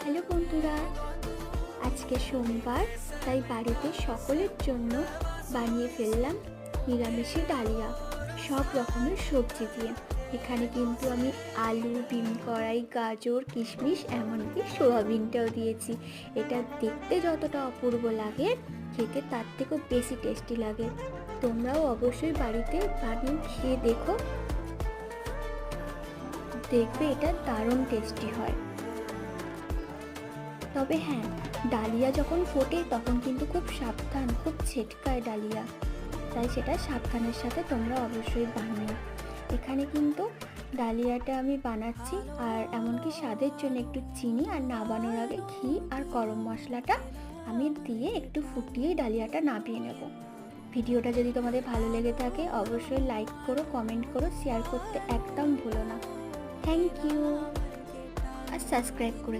Hello বন্ধুরা, আজকে সোমবার, তাই বাড়িতে সকলের জন্য বানিয়ে ফেললাম নিরামিষি ডালিয়া সব রকমের সবজি দিয়ে। এখানে কিন্তু আমি আলু, বিন কড়াই, গাজর, কিশমিশ, এমনকি সোয়াবিনটাও দিয়েছি। এটা দেখতে যতটা অপূর্ব লাগে, খেতে তার থেকেও বেশি টেস্টি লাগে। তোমরাও অবশ্যই বাড়িতে বানিয়ে খেয়ে দেখো, দেখবে এটা দারুণ টেস্টি হয়। তবে হ্যাঁ, ডালিয়া যখন ফোটে তখন কিন্তু খুব সাবধান, খুব ছেটকায় ডালিয়া, তাই সেটা সাবধানের সাথে তোমরা অবশ্যই বানিও। এখানে কিন্তু ডালিয়াটা আমি বানাচ্ছি, আর এমনকি স্বাদের জন্য একটু চিনি আর নামানোর আগে ঘি আর গরম মশলাটা আমি দিয়ে একটু ফুটিয়ে ডালিয়াটা নামিয়ে নেব। ভিডিওটা যদি তোমাদের ভালো লেগে থাকে অবশ্যই লাইক করো, কমেন্ট করো, শেয়ার করতে একদম ভুলো না। থ্যাংক ইউ, আর সাবস্ক্রাইব করে